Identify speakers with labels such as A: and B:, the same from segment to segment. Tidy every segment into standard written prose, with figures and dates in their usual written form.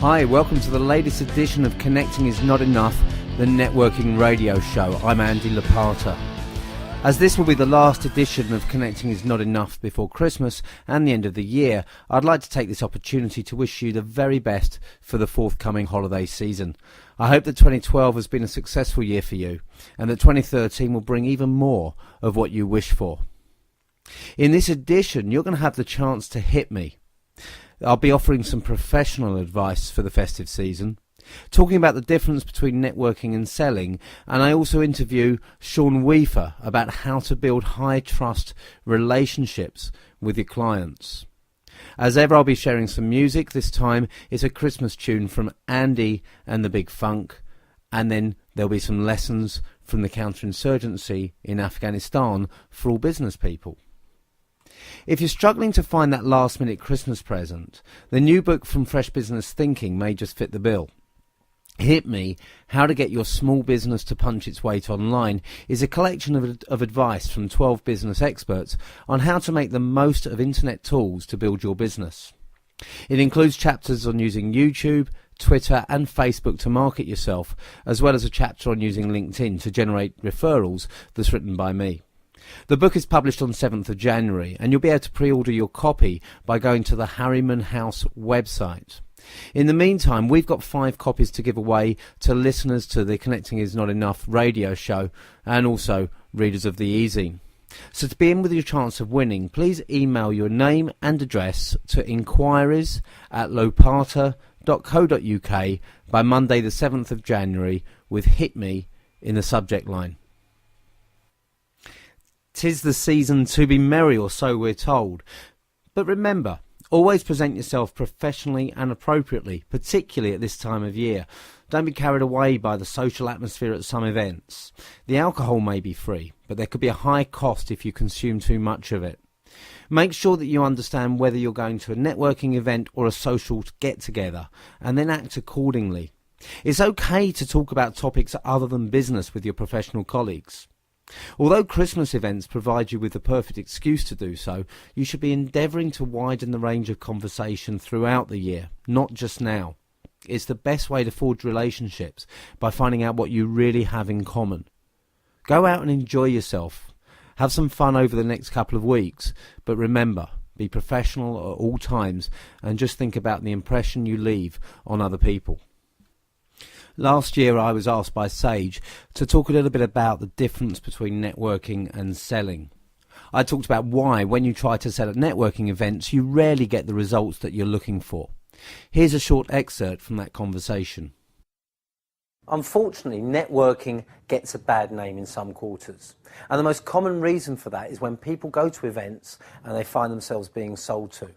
A: Hi, welcome to the latest edition of Connecting is Not Enough, the networking radio show. I'm Andy Lapata. As this will be the last edition of Connecting is Not Enough before Christmas and the end of the year, I'd like to take this opportunity to wish you the very best for the forthcoming holiday season. I hope that 2012 has been a successful year for you and that 2013 will bring even more of what you wish for. In this edition, you're going to have the chance to hit me. I'll be offering some professional advice for the festive season, talking about the difference between networking and selling, and I also interview Sean Weafer about how to build high-trust relationships with your clients. As ever, I'll be sharing some music. This time it's a Christmas tune from Andy and the Big Funk, and then there'll be some lessons from the counterinsurgency in Afghanistan for all business people. If you're struggling to find that last-minute Christmas present, the new book from Fresh Business Thinking may just fit the bill. Hit Me, How to Get Your Small Business to Punch Its Weight Online is a collection of advice from 12 business experts on how to make the most of internet tools to build your business. It includes chapters on using YouTube, Twitter and Facebook to market yourself, as well as a chapter on using LinkedIn to generate referrals that's written by me. The book is published on 7th of January and you'll be able to pre-order your copy by going to the Harriman House website. In the meantime, we've got 5 copies to give away to listeners to the Connecting is Not Enough radio show and also readers of the e-zine. So to be in with your chance of winning, please email your name and address to inquiries@lopata.co.uk by Monday the 7th of January with Hit Me in the subject line. 'Tis the season to be merry, or so we're told. But remember, always present yourself professionally and appropriately, particularly at this time of year. Don't be carried away by the social atmosphere at some events. The alcohol may be free, but there could be a high cost if you consume too much of it. Make sure that you understand whether you're going to a networking event or a social get-together, and then act accordingly. It's okay to talk about topics other than business with your professional colleagues. Although Christmas events provide you with the perfect excuse to do so, you should be endeavouring to widen the range of conversation throughout the year, not just now. It's the best way to forge relationships by finding out what you really have in common. Go out and enjoy yourself. Have some fun over the next couple of weeks, but remember, be professional at all times and just think about the impression you leave on other people. Last year I was asked by Sage to talk a little bit about the difference between networking and selling. I talked about why, when you try to sell at networking events, you rarely get the results that you're looking for. Here's a short excerpt from that conversation. Unfortunately, networking gets a bad name in some quarters. And the most common reason for that is when people go to events and they find themselves being sold to.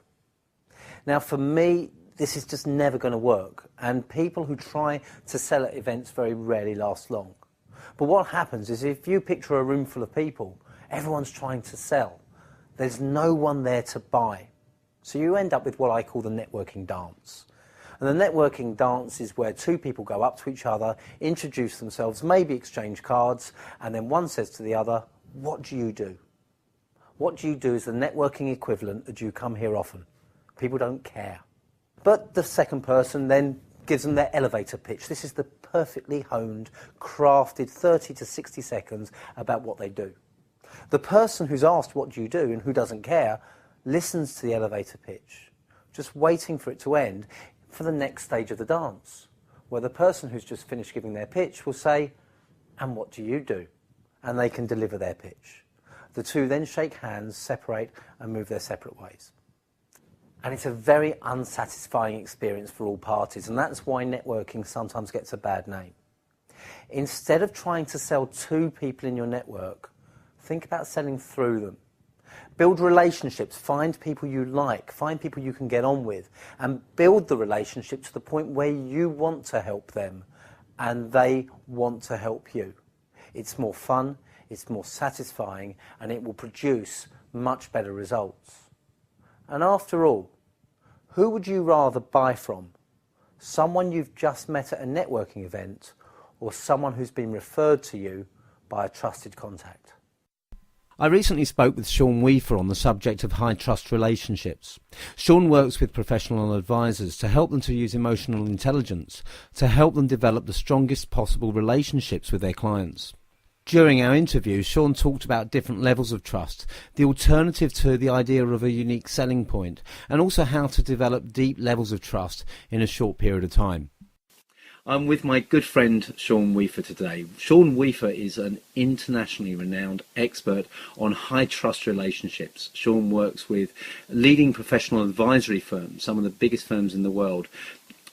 A: Now, for me, this is just never going to work, and people who try to sell at events very rarely last long. But what happens is, if you picture a room full of people, everyone's trying to sell. There's no one there to buy. So you end up with what I call the networking dance. And the networking dance is where 2 people go up to each other, introduce themselves, maybe exchange cards, and then one says to the other, "What do you do?" What do you do is the networking equivalent of "Do you come here often?" People don't care. But the second person then gives them their elevator pitch. This is the perfectly honed, crafted 30 to 60 seconds about what they do. The person who's asked "What do you do?" and who doesn't care listens to the elevator pitch, just waiting for it to end for the next stage of the dance, where the person who's just finished giving their pitch will say, "And what do you do?" And they can deliver their pitch. The 2 then shake hands, separate and move their separate ways. And it's a very unsatisfying experience for all parties, and that's why networking sometimes gets a bad name. Instead of trying to sell to people in your network, think about selling through them. Build relationships, find people you like, find people you can get on with, and build the relationship to the point where you want to help them and they want to help you. It's more fun, it's more satisfying, and it will produce much better results. And after all, who would you rather buy from? Someone you've just met at a networking event, or someone who's been referred to you by a trusted contact? I recently spoke with Sean Weafer on the subject of high trust relationships. Sean works with professional advisors to help them to use emotional intelligence to help them develop the strongest possible relationships with their clients. During our interview, Sean talked about different levels of trust, the alternative to the idea of a unique selling point, and also how to develop deep levels of trust in a short period of time. I'm with my good friend Sean Weafer today. Sean Weafer is an internationally renowned expert on high trust relationships. Sean works with leading professional advisory firms, some of the biggest firms in the world,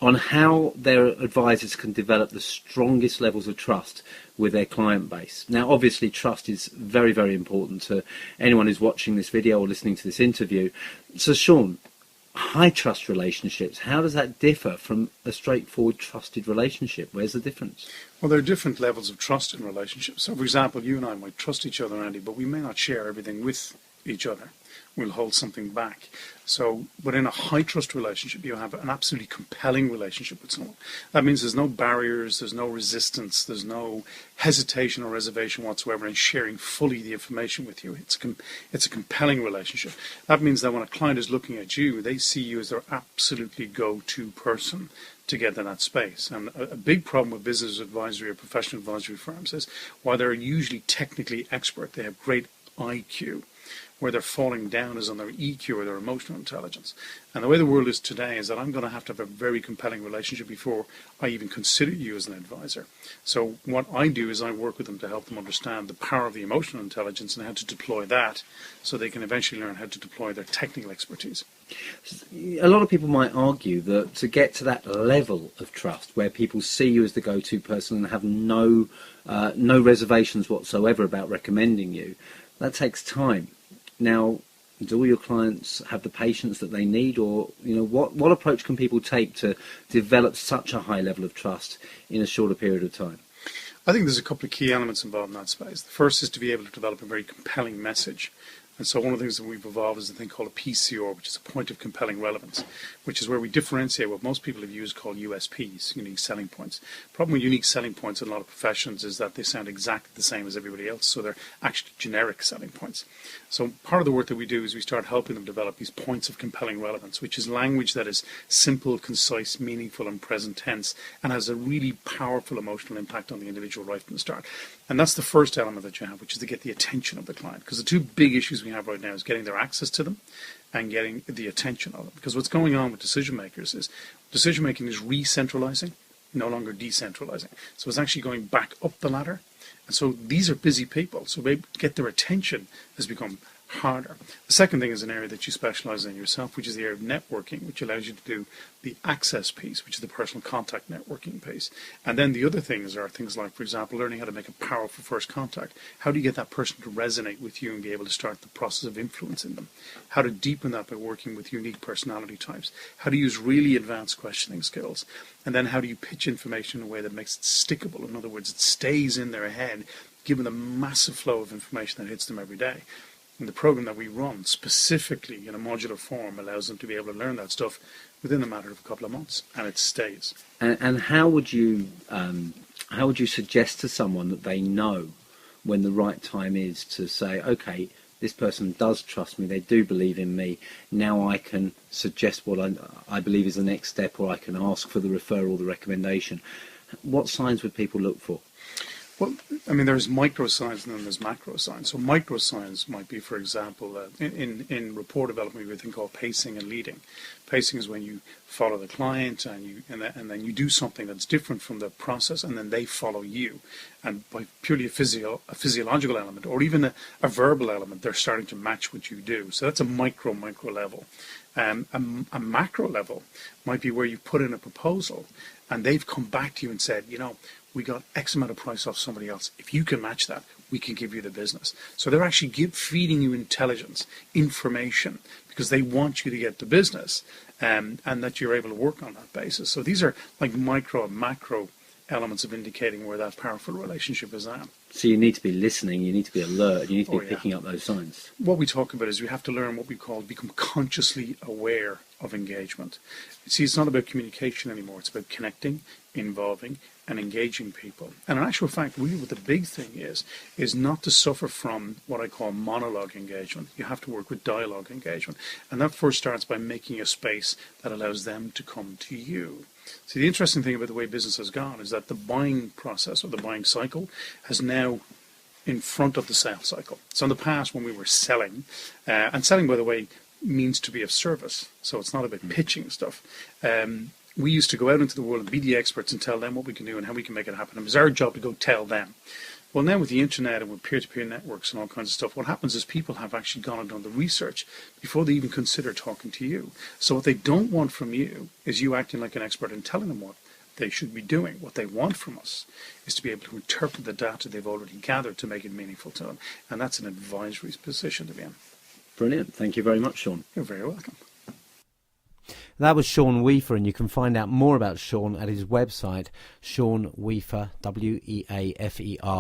A: on how their advisors can develop the strongest levels of trust with their client base. Now, obviously, trust is very, very important to anyone who's watching this video or listening to this interview. So, Sean, high trust relationships, how does that differ from a straightforward trusted relationship? Where's the difference?
B: Well, there are different levels of trust in relationships. So, for example, you and I might trust each other, Andy, but we may not share everything with each other. We'll hold something back. So, but in a high trust relationship, you have an absolutely compelling relationship with someone. That means there's no barriers, there's no resistance, there's no hesitation or reservation whatsoever in sharing fully the information with you. It's a compelling relationship. That means that when a client is looking at you, they see you as their absolutely go-to person to get in that space. And a big problem with business advisory or professional advisory firms is while they're usually technically expert, they have great IQ. Where they're falling down is on their EQ or their emotional intelligence. And the way the world is today is that I'm going to have a very compelling relationship before I even consider you as an advisor. So what I do is I work with them to help them understand the power of the emotional intelligence and how to deploy that so they can eventually learn how to deploy their technical expertise.
A: A lot of people might argue that to get to that level of trust where people see you as the go-to person and have no reservations whatsoever about recommending you, that takes time. Now, do all your clients have the patience that they need, or what approach can people take to develop such a high level of trust in a shorter period of time?
B: I think there's a couple of key elements involved in that space. The first is to be able to develop a very compelling message. And so one of the things that we've evolved is a thing called a PCR, which is a point of compelling relevance, which is where we differentiate what most people have used called USPs, unique selling points. The problem with unique selling points in a lot of professions is that they sound exactly the same as everybody else, so they're actually generic selling points. So part of the work that we do is we start helping them develop these points of compelling relevance, which is language that is simple, concise, meaningful, and present tense, and has a really powerful emotional impact on the individual right from the start. And that's the first element that you have, which is to get the attention of the client. Because the two big issues we have right now is getting their access to them and getting the attention of them. Because what's going on with decision makers is decision making is re-centralizing, no longer decentralizing. So it's actually going back up the ladder. And so these are busy people. So they get their attention has become harder. The second thing is an area that you specialize in yourself, which is the area of networking, which allows you to do the access piece, which is the personal contact networking piece. And then the other things are things like, for example, learning how to make a powerful first contact. How do you get that person to resonate with you and be able to start the process of influencing them? How to deepen that by working with unique personality types? How to use really advanced questioning skills? And then how do you pitch information in a way that makes it stickable? In other words, it stays in their head, given the massive flow of information that hits them every day. And the program that we run specifically in a modular form allows them to be able to learn that stuff within a matter of a couple of months, and it stays.
A: And how would you suggest to someone that they know when the right time is to say, okay, this person does trust me, they do believe in me, now I can suggest what I believe is the next step, or I can ask for the referral, the recommendation? What signs would people look for?
B: Well, I mean, there's micro signs and then there's macro signs. So micro signs might be, for example, in rapport development, we have a thing called pacing and leading. Pacing is when you follow the client and then you do something that's different from the process, and then they follow you. And by purely a physiological element, or even a verbal element, they're starting to match what you do. So that's a micro level. A macro level might be where you put in a proposal and they've come back to you and said, we got X amount of price off somebody else. If you can match that, we can give you the business. So they're actually feeding you intelligence, information, because they want you to get the business, and that you're able to work on that basis. So these are like micro and macro elements of indicating where that powerful relationship is at.
C: So you need to be listening, you need to be alert, you need to be
B: yeah.
C: picking up those signs.
B: What we talk about is we have to learn what we call become consciously aware of engagement. See, it's not about communication anymore. It's about connecting, involving, and engaging people. And in actual fact, really what the big thing is not to suffer from what I call monologue engagement. You have to work with dialogue engagement. And that first starts by making a space that allows them to come to you. See, the interesting thing about the way business has gone is that the buying process or the buying cycle has now in front of the sales cycle. So in the past when we were selling, and selling, by the way, means to be of service. So it's not about pitching stuff. We used to go out into the world and be the experts and tell them what we can do and how we can make it happen. It was our job to go tell them. Well, now with the internet and with peer-to-peer networks and all kinds of stuff, what happens is people have actually gone and done the research before they even consider talking to you. So what they don't want from you is you acting like an expert and telling them what they should be doing. What they want from us is to be able to interpret the data they've already gathered to make it meaningful to them. And that's an advisory position to be in.
C: Brilliant. Thank you very much, Sean.
B: You're very welcome.
A: That was Sean Weafer, and you can find out more about Sean at his website, SeanWeafer, WEAFER.com.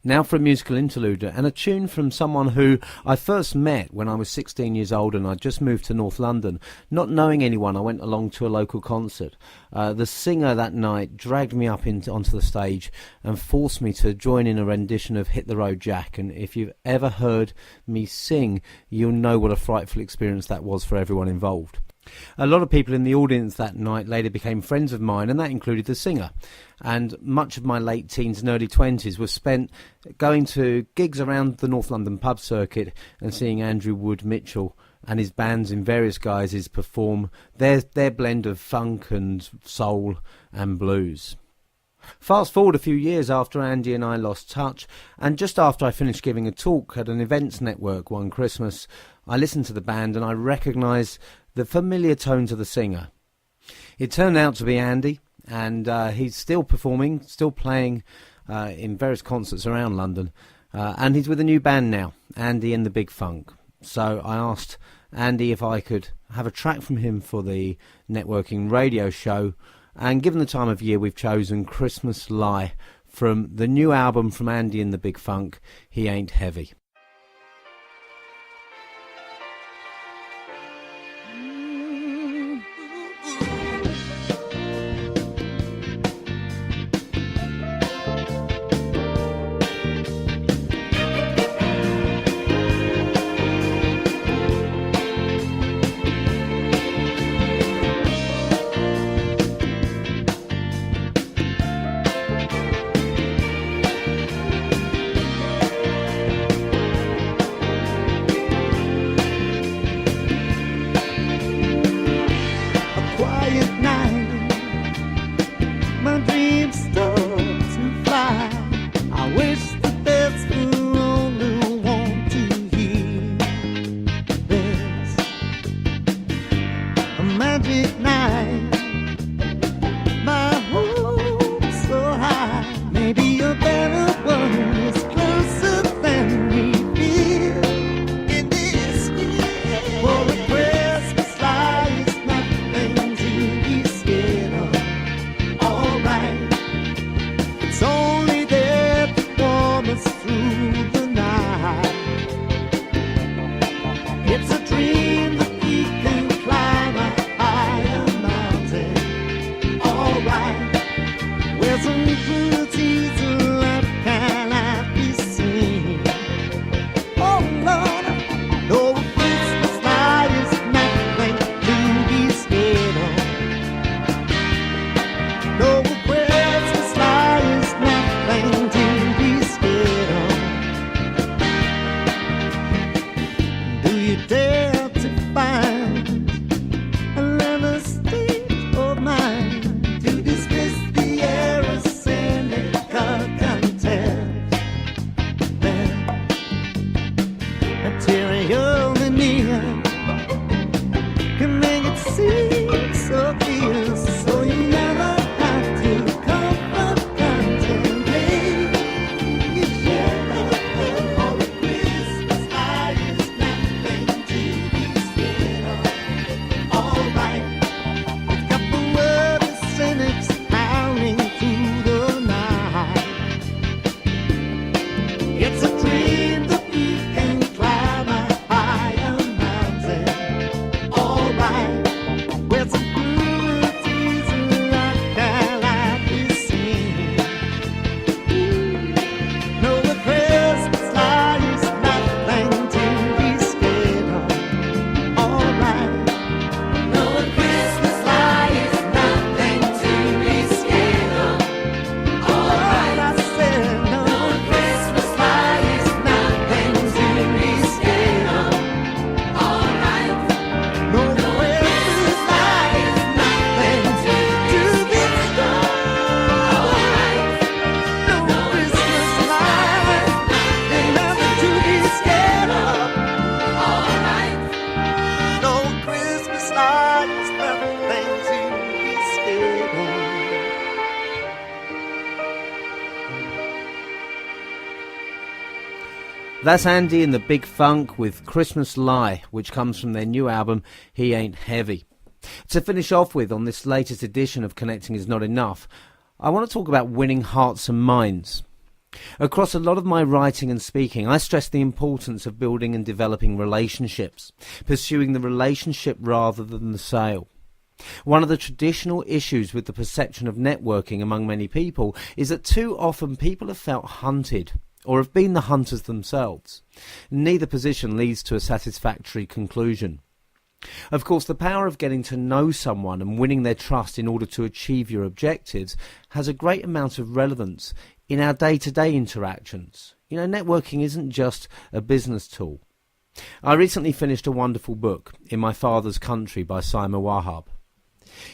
A: Now for a musical interlude and a tune from someone who I first met when I was 16 years old and I just moved to North London. Not knowing anyone, I went along to a local concert. The singer that night dragged me up onto the stage and forced me to join in a rendition of Hit the Road Jack. And if you've ever heard me sing, you'll know what a frightful experience that was for everyone involved. A lot of people in the audience that night later became friends of mine, and that included the singer. And much of my late teens and early 20s was spent going to gigs around the North London pub circuit and seeing Andrew Wood Mitchell and his bands in various guises perform their blend of funk and soul and blues. Fast forward a few years after Andy and I lost touch, and just after I finished giving a talk at an events network one Christmas, I listened to the band and I recognised the familiar tones of the singer. It turned out to be Andy, and he's still performing, still playing in various concerts around London, and he's with a new band now, Andy and the Big Funk. So I asked Andy if I could have a track from him for the networking radio show, and given the time of year, we've chosen Christmas Lie from the new album from Andy and the Big Funk, He Ain't Heavy. That's Andy and the Big Funk with Christmas Lie, which comes from their new album, He Ain't Heavy. To finish off with, on this latest edition of Connecting Is Not Enough, I want to talk about winning hearts and minds. Across a lot of my writing and speaking, I stress the importance of building and developing relationships, pursuing the relationship rather than the sale. One of the traditional issues with the perception of networking among many people is that too often people have felt hunted, or have been the hunters themselves. Neither position leads to a satisfactory conclusion. Of course, the power of getting to know someone and winning their trust in order to achieve your objectives has a great amount of relevance in our day-to-day interactions. You know, networking isn't just a business tool. I recently finished a wonderful book, In My Father's Country by Saima Wahab.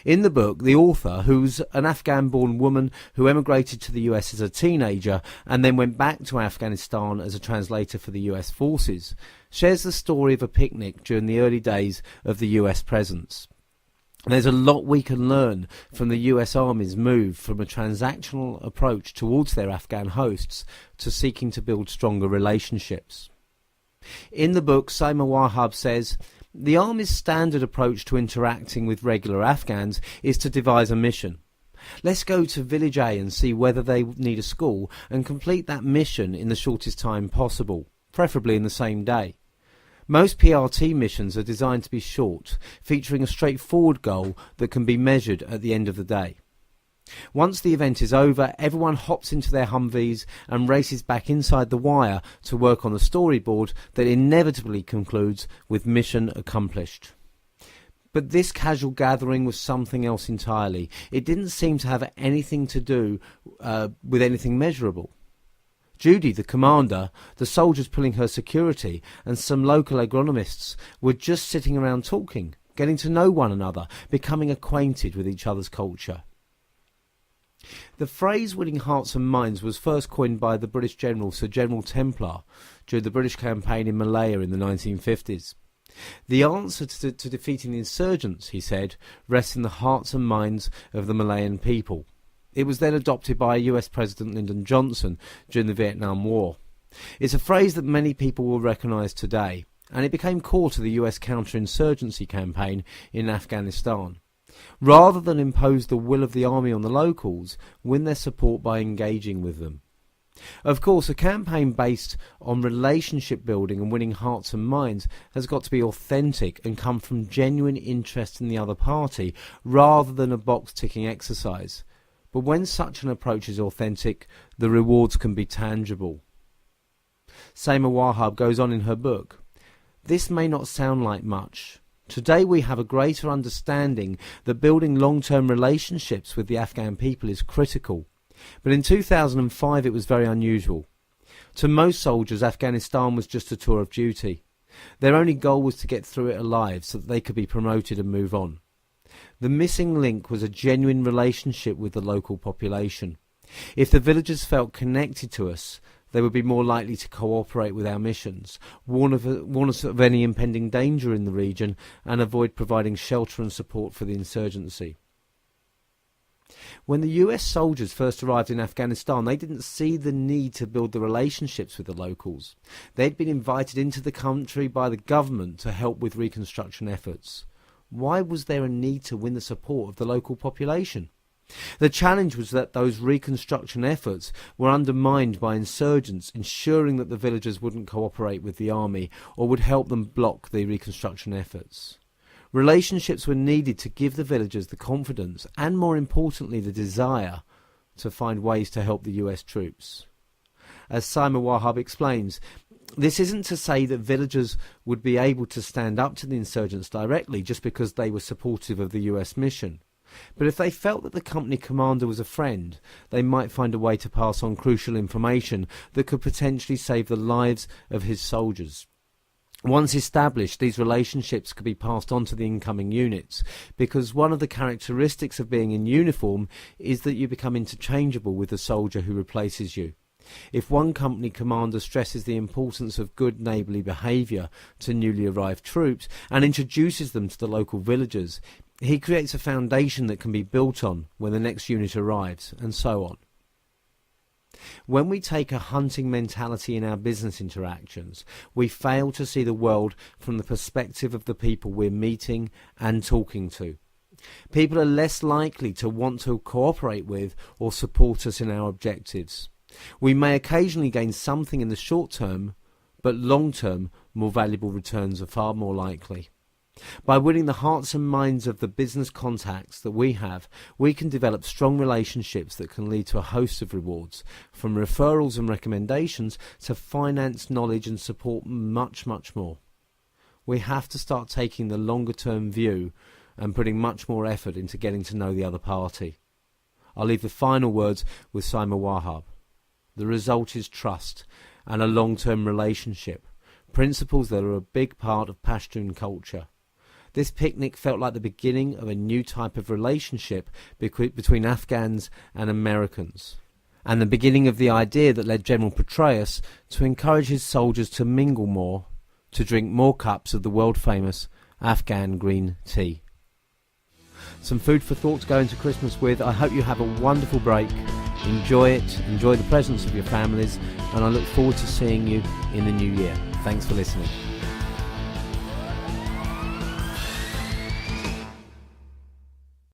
A: In the book, the author, who's an Afghan-born woman who emigrated to the US as a teenager and then went back to Afghanistan as a translator for the US forces, shares the story of a picnic during the early days of the US presence. There's a lot we can learn from the US Army's move from a transactional approach towards their Afghan hosts to seeking to build stronger relationships. In the book, Saima Wahab says, the Army's standard approach to interacting with regular Afghans is to devise a mission. Let's go to village A and see whether they need a school and complete that mission in the shortest time possible, preferably in the same day. Most PRT missions are designed to be short, featuring a straightforward goal that can be measured at the end of the day. Once the event is over, everyone hops into their Humvees and races back inside the wire to work on the storyboard that inevitably concludes with mission accomplished. But this casual gathering was something else entirely. It didn't seem to have anything to do with anything measurable. Judy, the commander, the soldiers pulling her security, and some local agronomists were just sitting around talking, getting to know one another, becoming acquainted with each other's culture. The phrase winning hearts and minds was first coined by the British General Sir General Templar during the British campaign in Malaya in the 1950s. The answer to defeating the insurgents, he said, rests in the hearts and minds of the Malayan people. It was then adopted by US President Lyndon Johnson during the Vietnam War. It's a phrase that many people will recognise today, and it became core to the US counterinsurgency campaign in Afghanistan. Rather than impose the will of the army on the locals, win their support by engaging with them. Of course, a campaign based on relationship building and winning hearts and minds has got to be authentic and come from genuine interest in the other party, rather than a box-ticking exercise. But when such an approach is authentic, the rewards can be tangible. Saima Wahab goes on in her book, this may not sound like much. Today we have a greater understanding that building long-term relationships with the Afghan people is critical. But in 2005 it was very unusual. To most soldiers, Afghanistan was just a tour of duty. Their only goal was to get through it alive so that they could be promoted and move on. The missing link was a genuine relationship with the local population. If the villagers felt connected to us, they would be more likely to cooperate with our missions, warn us of any impending danger in the region, and avoid providing shelter and support for the insurgency. When the US soldiers first arrived in Afghanistan, they didn't see the need to build the relationships with the locals. They'd been invited into the country by the government to help with reconstruction efforts. Why was there a need to win the support of the local population? The challenge was that those reconstruction efforts were undermined by insurgents, ensuring that the villagers wouldn't cooperate with the army or would help them block the reconstruction efforts. Relationships were needed to give the villagers the confidence and, more importantly, the desire to find ways to help the US troops. As Saima Wahab explains, this isn't to say that villagers would be able to stand up to the insurgents directly just because they were supportive of the US mission. But if they felt that the company commander was a friend, they might find a way to pass on crucial information that could potentially save the lives of his soldiers. Once established, these relationships could be passed on to the incoming units, because one of the characteristics of being in uniform is that you become interchangeable with the soldier who replaces you. If one company commander stresses the importance of good neighbourly behaviour to newly arrived troops and introduces them to the local villagers, he creates a foundation that can be built on when the next unit arrives, and so on. When we take a hunting mentality in our business interactions, we fail to see the world from the perspective of the people we're meeting and talking to. People are less likely to want to cooperate with or support us in our objectives. We may occasionally gain something in the short term, but long term, more valuable returns are far more likely. By winning the hearts and minds of the business contacts that we have, we can develop strong relationships that can lead to a host of rewards, from referrals and recommendations to finance, knowledge and support, much, much more. We have to start taking the longer term view and putting much more effort into getting to know the other party. I'll leave the final words with Simon Wahab. The result is trust and a long-term relationship, principles that are a big part of Pashtun culture. This picnic felt like the beginning of a new type of relationship between Afghans and Americans, and the beginning of the idea that led General Petraeus to encourage his soldiers to mingle more, to drink more cups of the world-famous Afghan green tea. Some food for thought to go into Christmas with. I hope you have a wonderful break. Enjoy it, enjoy the presence of your families, and I look forward to seeing you in the new year. Thanks for listening.